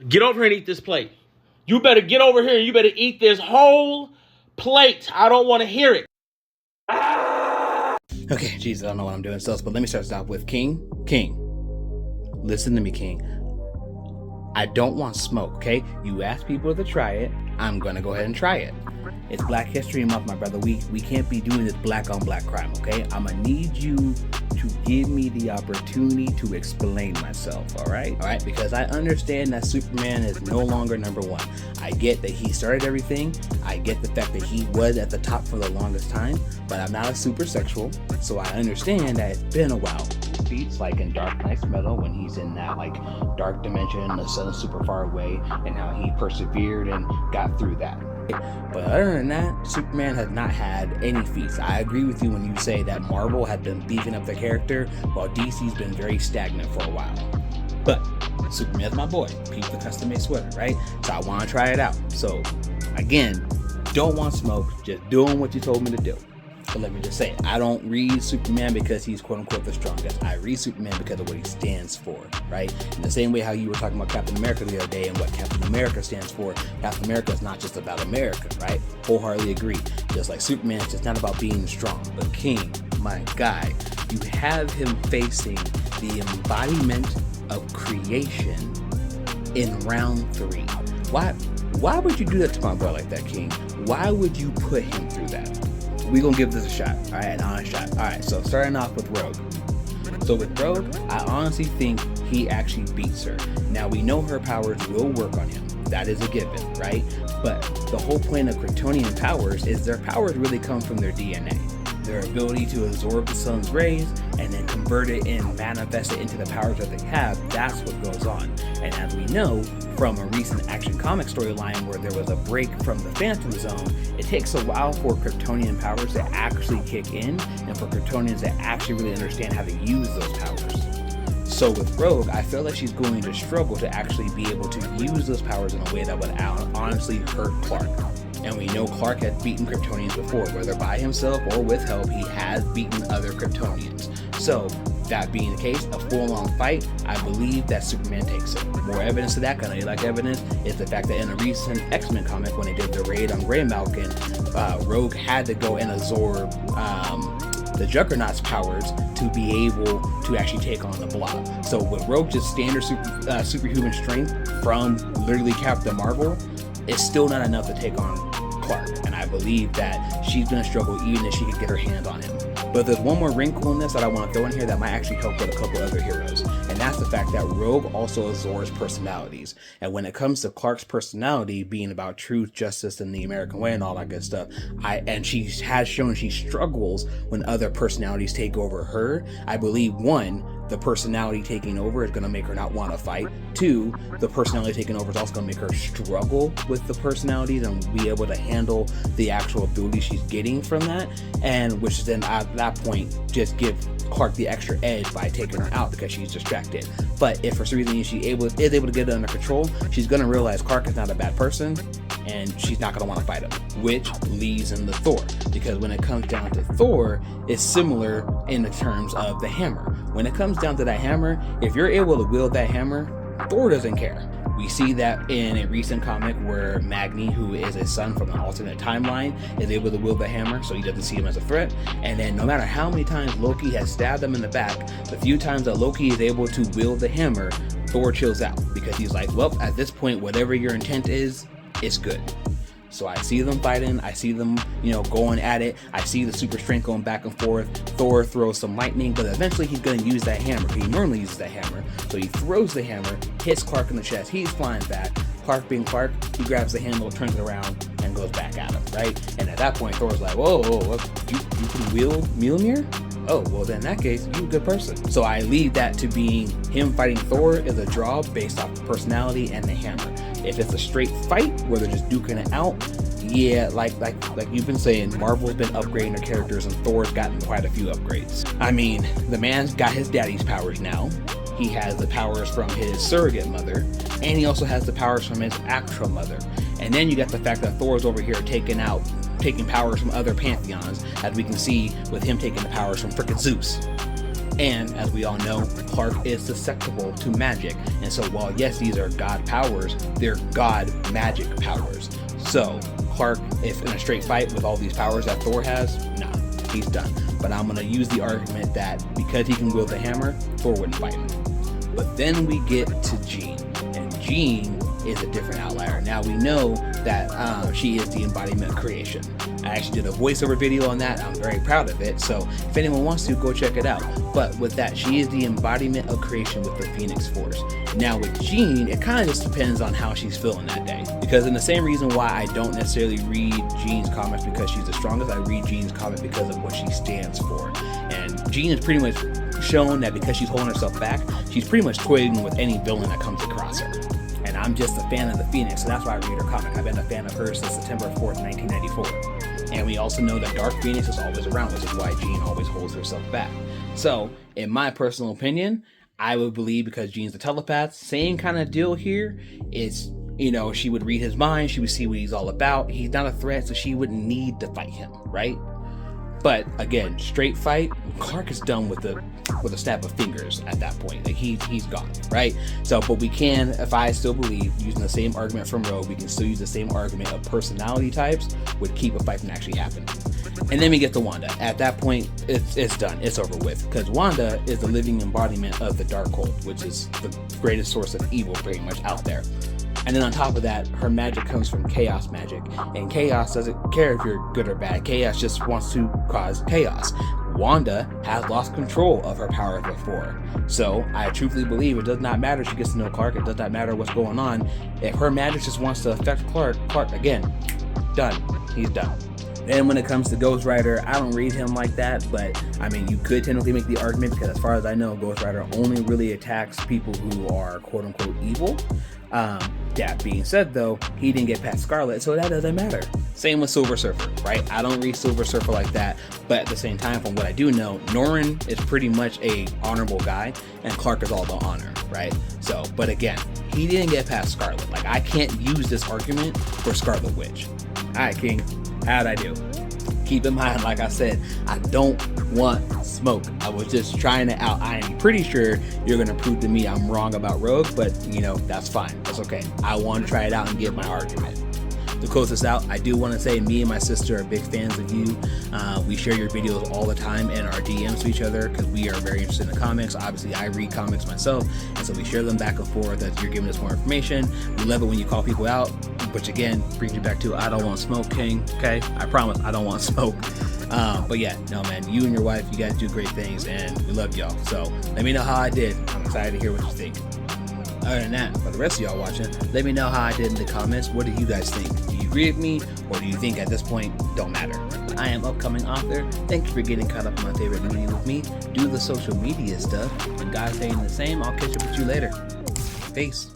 Get over here and eat this plate. You better get over here and you better eat this whole plate. I don't want to hear it. Okay, Jesus, I don't know what I'm doing still, but let me start this off with King. King, listen to me, King. I don't want smoke, okay? You asked people to try it. I'm gonna go ahead and try it. It's Black History Month, my brother. We can't be doing this black on black crime, okay? I'm gonna need you to give me the opportunity to explain myself, all right? All right, because I understand that Superman is no longer number one. I get that he started everything. I get the fact that he was at the top for the longest time, but I'm not a super sexual, so I understand that it's been a while. Beats like in Dark Knight's Metal when he's in that like dark dimension, the sun is super far away, and how he persevered and got through that. But other than that, Superman has not had any feats. I agree with you when you say that Marvel had been beefing up their character while DC's been very stagnant for a while. But Superman's my boy. Peep the custom-made sweater, right? So I want to try it out. So again, don't want smoke, just doing what you told me to do. So let me just say, I don't read Superman because he's quote-unquote the strongest. I read Superman because of what he stands for, right? In the same way how you were talking about Captain America the other day and what Captain America stands for. Captain America is not just about America, right? Wholeheartedly agree. Just like Superman, it's just not about being strong. But King, my guy, you have him facing the embodiment of creation in round 3. Why would you do that to my boy like that, King? Why would you put him through that? We're gonna give this a shot, all right, an honest shot. All right, so starting off with Rogue. So with Rogue, I honestly think he actually beats her. Now we know her powers will work on him. That is a given, right? But the whole point of Kryptonian powers is their powers really come from their DNA. Their ability to absorb the sun's rays and then convert it and manifest it into the powers that they have, that's what goes on. And as we know from a recent Action Comic storyline where there was a break from the Phantom Zone, it takes a while for Kryptonian powers to actually kick in and for Kryptonians to actually really understand how to use those powers. So with Rogue, I feel like she's going to struggle to actually be able to use those powers in a way that would honestly hurt Clark. And we know Clark had beaten Kryptonians before, whether by himself or with help, he has beaten other Kryptonians. So, that being the case, a full-on fight, I believe that Superman takes it. More evidence to that, kind of like evidence, is the fact that in a recent X-Men comic, when they did the raid on Grey Malkin, Rogue had to go and absorb the Juggernaut's powers to be able to actually take on the Blob. So with Rogue just standard superhuman strength from literally Captain Marvel, it's still not enough to take on Clark, and I believe that she's going to struggle even if she could get her hand on him. But there's one more wrinkle in this that I want to throw in here that might actually help with a couple other heroes, and that's the fact that Rogue also absorbs personalities. And when it comes to Clark's personality being about truth, justice, and the American way and all that good stuff, and she has shown she struggles when other personalities take over her. I believe, one, the personality taking over is going to make her not want to fight. 2, the personality taking over is also going to make her struggle with the personalities and be able to handle the actual ability she's getting from that, and which then at that point just give Clark the extra edge by taking her out because she's distracted. But if for some reason she is able to get it under control, she's going to realize Clark is not a bad person and she's not going to want to fight him, which leads into Thor, because when it comes down to Thor, it's similar in the terms of the hammer. When it comes down to that hammer, if you're able to wield that hammer, Thor doesn't care. We see that in a recent comic where Magni, who is a son from an alternate timeline, is able to wield the hammer, so he doesn't see him as a threat. And then no matter how many times Loki has stabbed him in the back, the few times that Loki is able to wield the hammer, Thor chills out because he's like, well, at this point, whatever your intent is, it's good. So I see them fighting, I see them, going at it, I see the super strength going back and forth. Thor throws some lightning, but eventually he's going to use that hammer. He normally uses that hammer, so he throws the hammer, hits Clark in the chest, he's flying back. Clark being Clark, he grabs the handle, turns it around, and goes back at him, right? And at that point, Thor's like, whoa, you can wield Mjolnir? Oh, well then in that case, you're a good person. So I leave that to being him fighting Thor as a draw based off the personality and the hammer. If it's a straight fight where they're just duking it out, yeah, like you've been saying, Marvel's been upgrading their characters and Thor's gotten quite a few upgrades. I mean, the man's got his daddy's powers now. He has the powers from his surrogate mother, and he also has the powers from his actual mother. And then you got the fact that Thor's over here taking powers from other pantheons, as we can see with him taking the powers from frickin' Zeus. And as we all know, Clark is susceptible to magic. And so while yes, these are God powers, they're God magic powers. So Clark, if in a straight fight with all these powers that Thor has, nah, he's done. But I'm going to use the argument that because he can wield the hammer, Thor wouldn't fight him. But then we get to Jean, and Jean is a different outlier. Now we know that she is the embodiment of creation. I actually did a voiceover video on that. I'm very proud of it. So if anyone wants to, go check it out. But with that, she is the embodiment of creation with the Phoenix Force. Now with Jean, it kind of just depends on how she's feeling that day. Because in the same reason why I don't necessarily read Jean's comics because she's the strongest, I read Jean's comic because of what she stands for. And Jean is pretty much shown that because she's holding herself back, she's pretty much toying with any villain that comes across her. And I'm just a fan of the Phoenix, so that's why I read her comic. I've been a fan of her since September 4th, 1994. And we also know that Dark Phoenix is always around, which is why Jean always holds herself back. So, in my personal opinion, I would believe because Jean's the telepath, same kind of deal here. It's, you know, she would read his mind, she would see what he's all about. He's not a threat, so she wouldn't need to fight him, right? But again, straight fight, Clark is done with a snap of fingers at that point. Like he's gone, right? So, but we can, if I still believe, using the same argument from Rogue, we can still use the same argument of personality types would keep a fight from actually happening. And then we get to Wanda. At that point, it's done. It's over with. Because Wanda is the living embodiment of the Darkhold, which is the greatest source of evil pretty much out there. And then on top of that, her magic comes from chaos magic. And chaos doesn't care if you're good or bad. Chaos just wants to cause chaos. Wanda has lost control of her power before. So I truthfully believe it does not matter if she gets to know Clark. It does not matter what's going on. If her magic just wants to affect Clark, again, done. He's done. And when it comes to Ghost Rider, I don't read him like that, but I mean, you could technically make the argument because as far as I know, Ghost Rider only really attacks people who are quote unquote evil. That being said though, he didn't get past Scarlet, so that doesn't matter. Same with Silver Surfer, right? I don't read Silver Surfer like that, but at the same time, from what I do know, Norrin is pretty much a honorable guy, and Clark is all about honor, right? So, but again, he didn't get past Scarlet. Like, I can't use this argument for Scarlet Witch. Alright, King, how'd I do? Keep in mind, like I said, I don't want smoke. I was just trying to I am pretty sure you're going to prove to me I'm wrong about Rogue, but you know, that's fine. That's okay. I want to try it out and give my argument. To close this out, I do want to say me and my sister are big fans of you. We share your videos all the time in our DMs to each other because we are very interested in the comics. Obviously, I read comics myself, and so we share them back and forth as you're giving us more information. We love it when you call people out, which again brings you back to I don't want smoke, King. Okay, I promise I don't want smoke. But yeah, no man, you and your wife, you guys do great things, and we love y'all. So let me know how I did. I'm excited to hear what you think. Other than that, for the rest of y'all watching, let me know how I did in the comments. What do you guys think? Do you agree with me, or do you think at this point don't matter? I am upcoming author. Thank you for getting caught up on my favorite movie with me. Do the social media stuff. And guys saying the same, I'll catch up with you later. Peace.